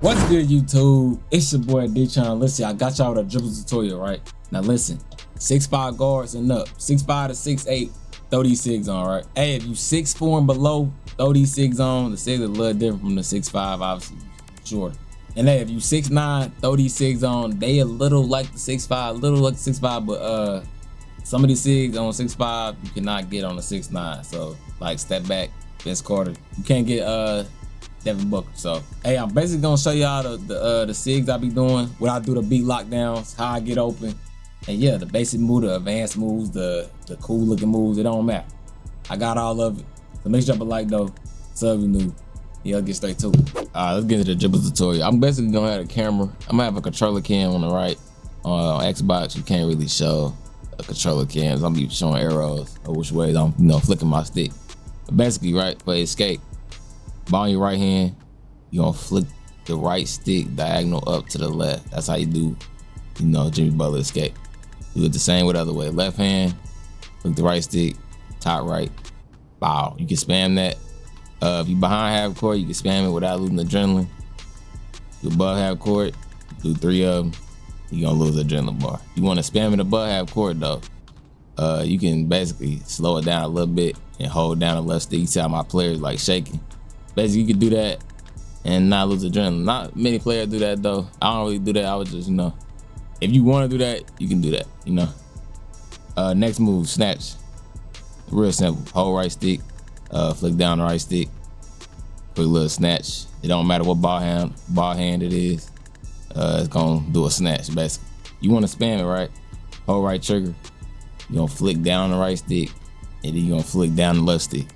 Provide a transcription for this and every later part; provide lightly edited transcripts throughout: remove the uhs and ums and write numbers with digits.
What's good, YouTube? It's your boy D-Tron. Listen, I got y'all with a dribble tutorial, right? Now listen, 6'5" guards and up, 6'5" to 6'8", throw these SIGs on, right? Hey, if you 6'4" and below, throw these SIGs on. The SIGs are a little different from the 6'5", obviously, shorter. And hey, if you 6'9", throw these SIGs on. They a little like the 6'5", but some of these SIGs on 6'5", you cannot get on the 6'9". So like step back, Vince Carter. You can't get Devin Booker. So hey, I'm basically gonna show y'all the SIGs I be doing, what I do to beat lockdowns, how I get open, and yeah, the basic move, the advanced moves, the cool looking moves. It don't matter. I got all of it. So make sure you drop a like though. Sub you new. Yeah, let's get straight to it. Alright, let's get into the dribble tutorial. I'm basically gonna have a camera. I'm gonna have a controller cam on the right. On Xbox, you can't really show a controller cam. I'm gonna be showing arrows or which way I'm flicking my stick. But basically, right, for escape, ball in your right hand, you're gonna flick the right stick diagonal up to the left. That's how you do, Jimmy Butler escape. Do it the same with the other way. Left hand, flick the right stick, top right, bow. You can spam that. If you're behind half court, you can spam it without losing adrenaline. If you're above half court, do 3 of them, you're gonna lose the adrenaline bar. You wanna spam it above half court though, you can basically slow it down a little bit and hold down the left stick. You see how my players like shaking. Basically, you can do that and not lose adrenaline. Not many players do that though. I don't really do that. I was just, if you want to do that, you can do that, Next move, snatch. Real simple. Hold right stick, flick down the right stick, quick little snatch. It don't matter what ball hand it is. It's gonna do a snatch, basically. You want to spam it, right? Hold right trigger. You're gonna flick down the right stick, and then you're gonna flick down the left stick.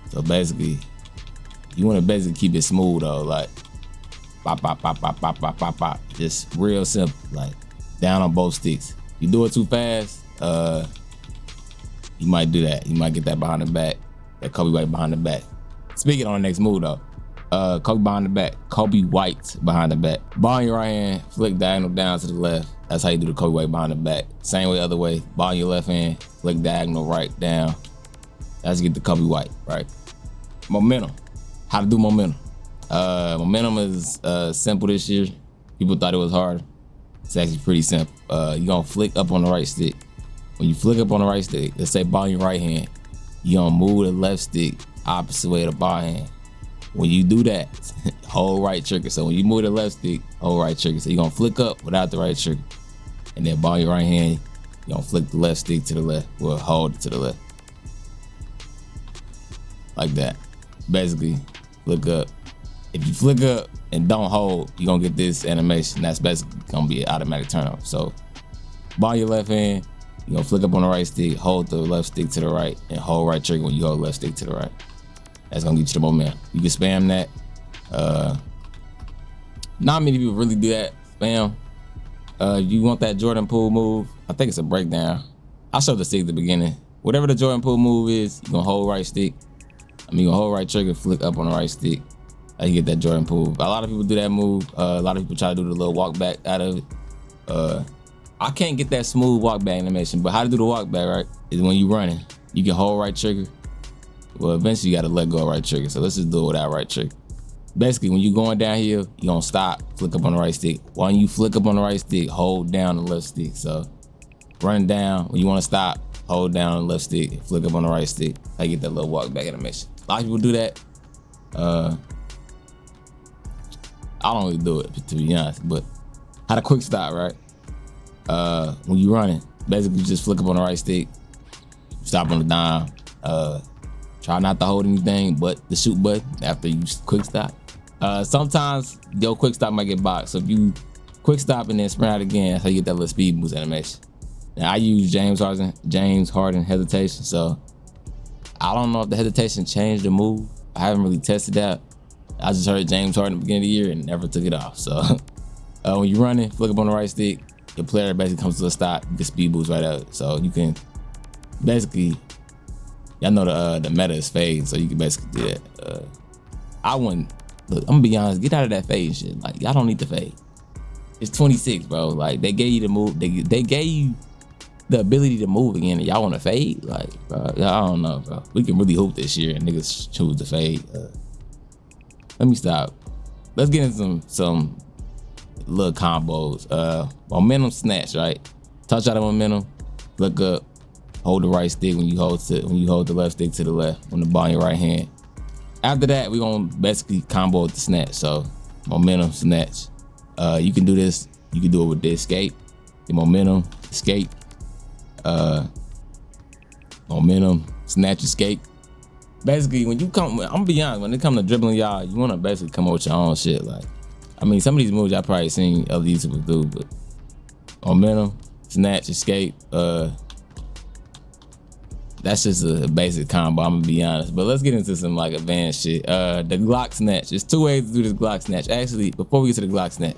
So basically, you want to basically keep it smooth though, like pop, pop, pop, pop, pop, pop, pop, pop. Just real simple, like down on both sticks. You do it too fast, you might do that. You might get that behind the back, that Kobe White behind the back. Speaking on the next move though, Kobe behind the back, Kobe White behind the back. Ball in your right hand, flick diagonal down to the left. That's how you do the Kobe White behind the back. Same way, other way. Ball in your left hand, flick diagonal right down. That's to get the Kobe White, right? Momentum. How to do momentum. Momentum is simple this year. People thought it was hard. It's actually pretty simple. You're gonna flick up on the right stick. When you flick up on the right stick, let's say ball in your right hand, you're gonna move the left stick opposite way of the ball hand. When you do that, hold right trigger. So when you move the left stick, hold right trigger. So you're gonna flick up without the right trigger. And then ball in your right hand, you're gonna flick the left stick to the left. Well, hold it to the left. Like that. Basically, flick up. If you flick up and don't hold, you're gonna get this animation. That's basically gonna be an automatic turnover. So ball in your left hand, you're gonna flick up on the right stick, hold the left stick to the right, and hold right trigger when you hold left stick to the right. That's gonna get you the momentum. You can spam that. Not many people really do that. Spam. You want that Jordan Poole move? I think it's a breakdown. I showed the stick at the beginning. Whatever the Jordan Poole move is, you're gonna hold right stick. You're gonna hold right trigger, flick up on the right stick. You get that Jordan Poole. A lot of people do that move. A lot of people try to do the little walk back out of it. I can't get that smooth walk back animation, but how to do the walk back, right, is when you running. You can hold right trigger. Well, eventually you gotta let go of right trigger. So let's just do it without right trigger. Basically, when you're going downhill, you're gonna stop, flick up on the right stick. While you flick up on the right stick, hold down the left stick. So run down, when you wanna stop, hold down the left stick, flick up on the right stick. I get that little walk back animation. A lot of people do that. I don't really do it, to be honest, but how to quick stop, right? When you running, basically just flick up on the right stick, stop on the dime. Try not to hold anything but the shoot button after you quick stop. Sometimes your quick stop might get blocked. So if you quick stop and then sprint out again, that's how you get that little speed boost animation. Now I use James Harden hesitation. So I don't know if the hesitation changed the move. I haven't really tested that. I just heard James Harden at the beginning of the year and never took it off. So when you're running, flick up on the right stick, your player basically comes to a stop, you can speed boost right out. So you can basically, y'all know the meta is fade, so you can basically do that. I wouldn't, look, I'm gonna be honest, get out of that fade shit. Like, y'all don't need the fade. It's 26, bro. Like, they gave you the move, they gave you the ability to move again, and y'all want to fade? Like, bro, I don't know, bro. We can really hoop this year and niggas choose to fade. Let me stop let's get into some little combos. Momentum snatch, right? Touch out of momentum, look up, hold the right stick when you hold the left stick to the left on the ball in your right hand. After that, we're gonna basically combo with the snatch. So momentum snatch. You can do this, you can do it with the escape, the momentum, escape, momentum, snatch, escape. Basically, when you come, I'm gonna be honest, when it comes to dribbling, y'all, you wanna basically come up with your own shit. Like, I mean, some of these moves y'all probably seen other YouTubers do, but momentum, snatch, escape, that's just a basic combo, I'm gonna be honest. But let's get into some like advanced shit. The Glock snatch. There's 2 ways to do this Glock snatch. Actually, before we get to the Glock snatch,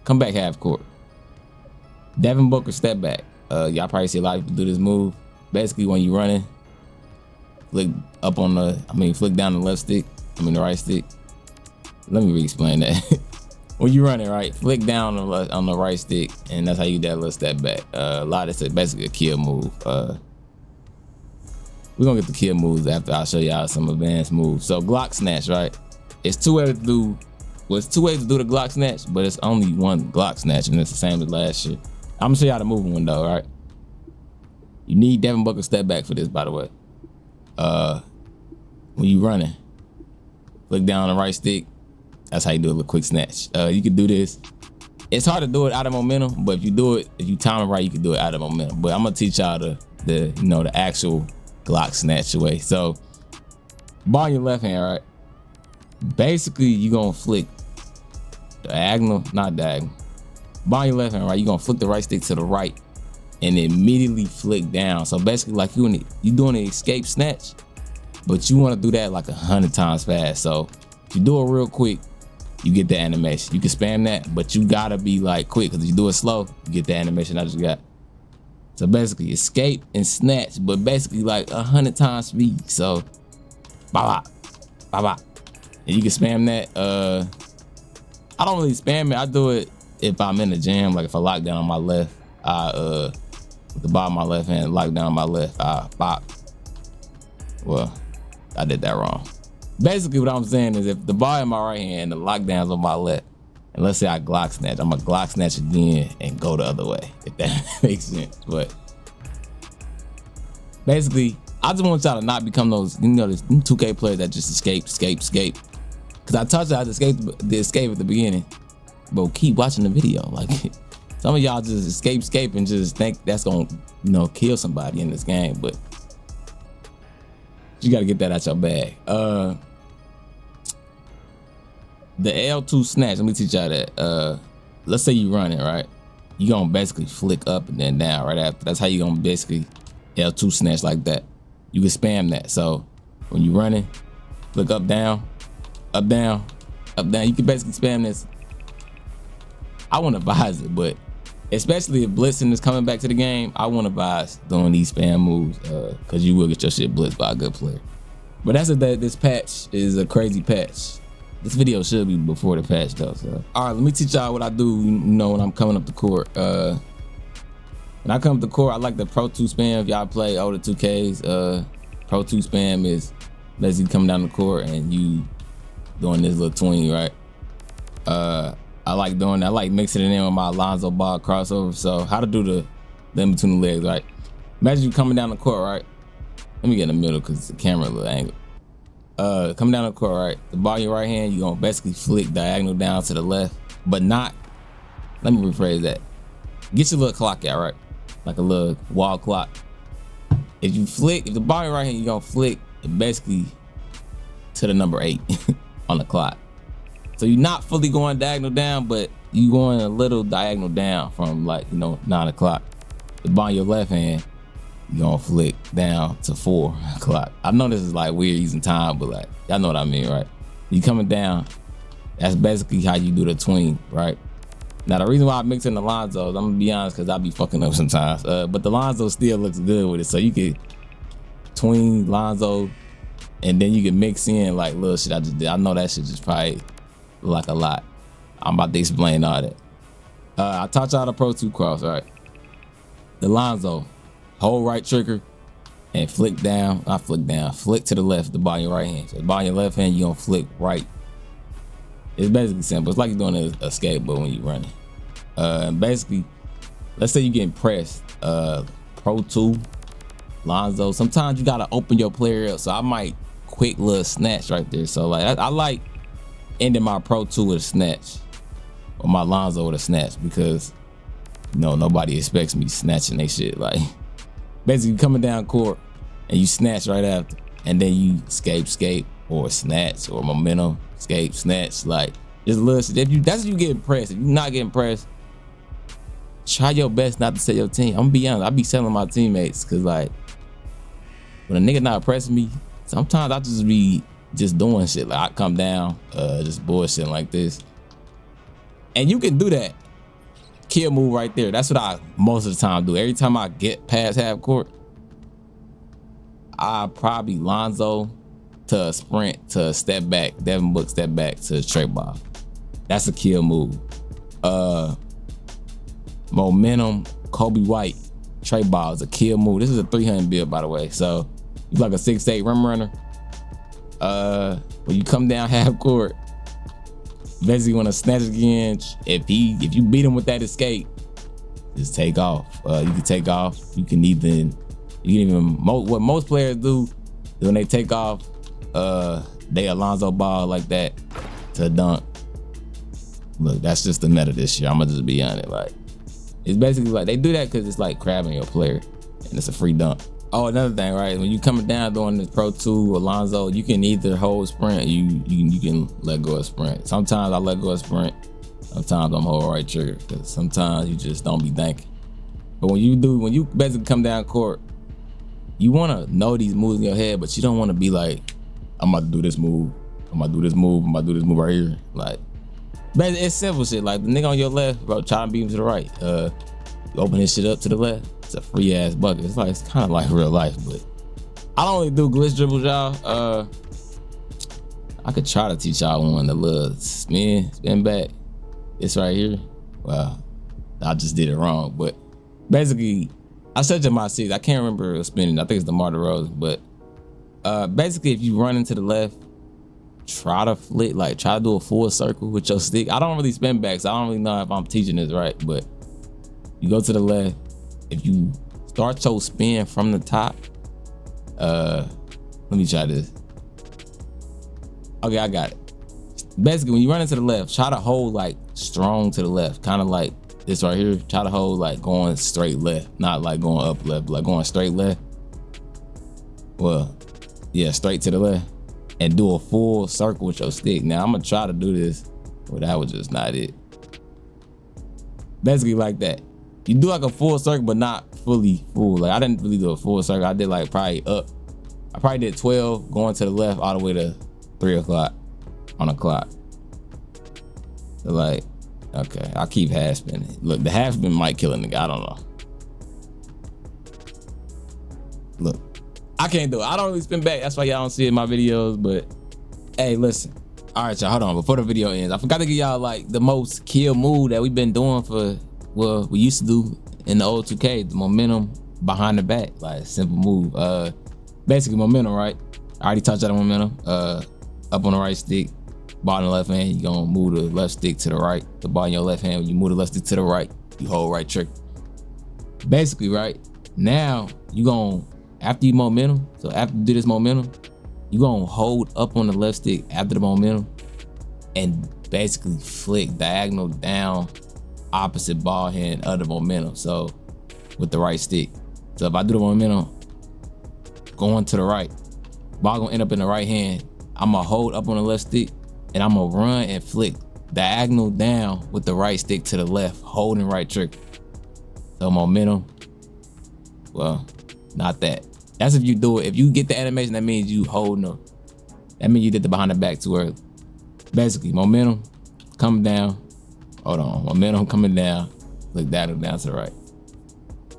come back half court. Devin Booker step back. Y'all probably see a lot of people do this move. Basically, when you're running, flick up on flick down the left stick, the right stick. Let me re-explain that. When you're running, right, flick down on the right stick, and that's how you do that little step back. A lot of it's basically a kill move. We're gonna get the kill moves after I show y'all some advanced moves. So Glock snatch, right? It's 2 ways to do. Well, it's 2 ways to do the Glock snatch, but it's only one Glock snatch, and it's the same as last year. I'm gonna show y'all the moving one though, right? You need Devin Booker step back for this, by the way. When you running, flick down on the right stick. That's how you do a little quick snatch. You can do this. It's hard to do it out of momentum, but if you time it right, you can do it out of momentum. But I'm gonna teach y'all the actual Glock snatch way. So, ball in your left hand, right? Basically, you gonna flick diagonal, not diagonal. Ball in your left hand, right? You gonna flick the right stick to the right, and immediately flick down. So basically, like you doing an escape snatch, but you want to do that like 100 times fast. So if you do it real quick, you get the animation. You can spam that, but you gotta be like quick, because if you do it slow, you get the animation I just got. So basically, escape and snatch, but basically like 100 times speed. So, bye bye, and you can spam that. I don't really spam it. I do it if I'm in the jam, like if I lock down on my left, with the bottom of my left hand, lock down on my left, bop. Well, I did that wrong. Basically, what I'm saying is if the ball in my right hand, the lockdown's on my left, and let's say I Glock snatch, I'm gonna Glock snatch again and go the other way, if that makes sense. But basically, I just want y'all to not become those, these 2K players that just escape. Because I taught y'all the escape at the beginning, but keep watching the video. Like, some of y'all just escape and just think that's gonna, kill somebody in this game, but you gotta get that out your bag. The L2 snatch, let me teach y'all that. Let's say you running, right? You gonna basically flick up and then down right after. That's how you gonna basically L2 snatch like that. You can spam that. So when you running, flick up, down, up, down, up, down. You can basically spam this. I wouldn't advise it, but especially if blitzing is coming back to the game, I wouldn't advise doing these spam moves, because you will get your shit blitzed by a good player. But that's this patch is a crazy patch. This video should be before the patch though. So, all right, let me teach y'all what I do. When I'm coming up the court. When I come up the court, I like the Pro 2 spam. If y'all play older 2Ks, Pro 2 spam is basically coming down the court and you doing this little tween, right? I like doing that. I like mixing it in with my Alonzo Ball crossover. So how to do the in between the legs, right? Imagine you coming down the court, right? Let me get in the middle because the camera a little angle. Coming down the court, right? The ball in your right hand, you're gonna basically flick diagonal down to the left, but not, let me rephrase that. Get your little clock out, right? Like a little wall clock. If the ball in your right hand, you're gonna flick it basically to the number 8 on the clock. So you're not fully going diagonal down, but you going a little diagonal down from 9 o'clock. The ball in your left hand, you're gonna flick down to 4 o'clock. I know this is like weird using time, but y'all know what I mean, right? You coming down, that's basically how you do the tween, right? Now the reason why I mix in the Lonzos, I'm gonna be honest, because I be fucking up sometimes. But the Lonzo still looks good with it. So you could tween Lonzo, and then you can mix in like little shit I just did. I know that shit just probably like a lot. I'm about to explain all that. I taught y'all the Pro 2 cross, right? The Lonzo, hold right trigger and flick down, not flick down, flick to the left, the ball in your right hand. So the ball in your left hand, you're gonna flick right It's basically simple. It's like you're doing a skateboard when you're running. And basically, let's say you're getting pressed. Pro 2, Lonzo. Sometimes you gotta open your player up. So I might quick little snatch right there. So like I like ending my Pro 2 with a snatch, or my Lonzo with a snatch, because you know nobody expects me snatching they shit. Like basically coming down court and you snatch right after, and then you skate, or snatch, or momentum, skate, snatch. Like just a little shit. That's if you getting pressed. If you're not getting pressed, try your best not to set your team. I'm gonna be honest, I be selling my teammates, cause like when a nigga not pressing me, sometimes I just be doing shit. Like I come down, just bullshitting like this. And you can do that. Kill move right there. That's what I most of the time do. Every time I get past half court, I probably Lonzo to a sprint to a step back, Devin Book step back to a straight ball. That's a kill move. Momentum, Kobe White, Trey ball is a kill move. This is a 300 build, by the way. So you like a 6'8" rim runner. When you come down half court, basically want to snatch again. If you beat him with that escape, just take off. You can take off. You can even what most players do when they take off, they Alonzo ball like that to dunk. Look, that's just the meta this year. I'm gonna just be honest. Like it's basically like they do that because it's like crabbing your player, and it's a free dunk. Oh, another thing, right? When you coming down doing this Pro 2 Alonzo, you can either hold sprint, you can let go of sprint. Sometimes I let go of sprint. Sometimes I'm hold right trigger, because sometimes you just don't be thinking. But when you basically come down court, you want to know these moves in your head, but you don't want to be like, I'm about to do this move, I'm about to do this move, I'm about to do this move right here. Like, basically, it's simple shit. Like the nigga on your left, bro, try to beat him to the right. You open his shit up to the left. It's a free ass bucket. It's kind of like real life, but I don't really do glitch dribbles, y'all. I could try to teach y'all one, the little spin back. It's right here. Well, I just did it wrong, but basically, I said to my six. I can't remember spinning. I think it's DeMar DeRozan, but basically, if you run into the left, try to flick, like try to do a full circle with your stick. I don't really spin back, so I don't really know if I'm teaching this right, but you go to the left. If you start your spin from the top, let me try this. Okay, I got it. Basically, when you run into the left, try to hold like strong to the left, kind of like this right here. Try to hold like going straight left, not like going up left, but like going straight left. Well, yeah, straight to the left, and do a full circle with your stick. Now I'm gonna try to do this, but that was just not it. Basically like that. You do like a full circle, but not fully full. Like I didn't really do a full circle. I did like probably up. I probably did 12 going to the left all the way to 3 o'clock on the clock. So like, okay, I'll keep half spinning. Look, the half spin might kill a nigga. I don't know. Look, I can't do it. I don't really spin back. That's why y'all don't see it in my videos. But hey, listen. All right, y'all, hold on. Before the video ends, I forgot to give y'all like the most kill move that we've been doing for. Well, we used to do in the old 2K, the momentum behind the back, like simple move. Basically momentum, right? I already touched on momentum. Up on the right stick, ball in the left hand, you gonna move the left stick to the right. The ball in your left hand, when you move the left stick to the right, you hold right trigger. Basically, right? Now, you gonna, after you momentum, so after you do this momentum, you gonna hold up on the left stick after the momentum and basically flick diagonal down opposite ball hand of the momentum, so with the right stick. So if I do the momentum going to the right, ball gonna end up in the right hand, I'm gonna hold up on the left stick and I'm gonna run and flick diagonal down with the right stick to the left, holding right trigger. So momentum, well, not that. That's if you do it. If you get the animation, that means you holding them. That means you did the behind the back too early. Basically, momentum coming down. Hold on, momentum coming down, look down to the right.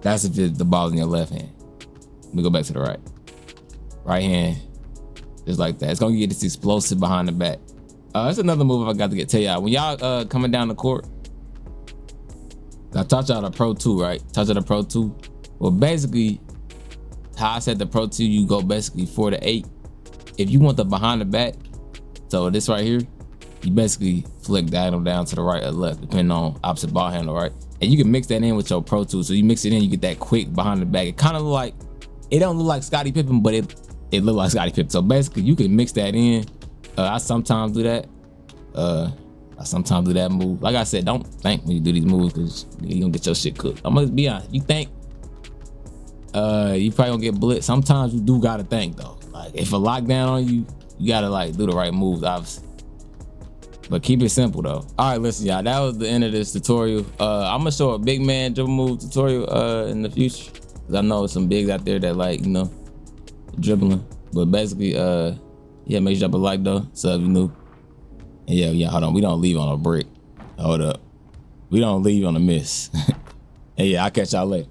That's if the ball's in your left hand. Let me go back to the right. Right hand, just like that. It's gonna get this explosive behind the back. That's another move I got to tell y'all. When y'all coming down the court, I taught y'all the Pro 2, right? Taught y'all the Pro 2. Well, basically, how I said the Pro 2, you go basically 4 to 8. If you want the behind the back, so this right here, you basically flick diagonal down to the right or left, depending on opposite ball handle, right? And you can mix that in with your Pro Tool. So you mix it in, you get that quick behind the back. It kind of look like, it don't look like Scottie Pippen, but it look like Scottie Pippen. So basically you can mix that in. I sometimes do that. I sometimes do that move. Like I said, don't think when you do these moves, because you're gonna get your shit cooked. I'm gonna be honest. You think you probably gonna get blitzed. Sometimes you do gotta think though. Like if a lockdown on you, you gotta like do the right moves, obviously. But keep it simple though. All right, listen, y'all. That was the end of this tutorial. I'm gonna show a big man dribble move tutorial in the future, because I know some bigs out there that like, you know, dribbling. But basically, yeah, make sure you drop a like though. Sub if you new. And yeah, hold on. We don't leave on a brick. Hold up. We don't leave on a miss. And yeah, I'll catch y'all later.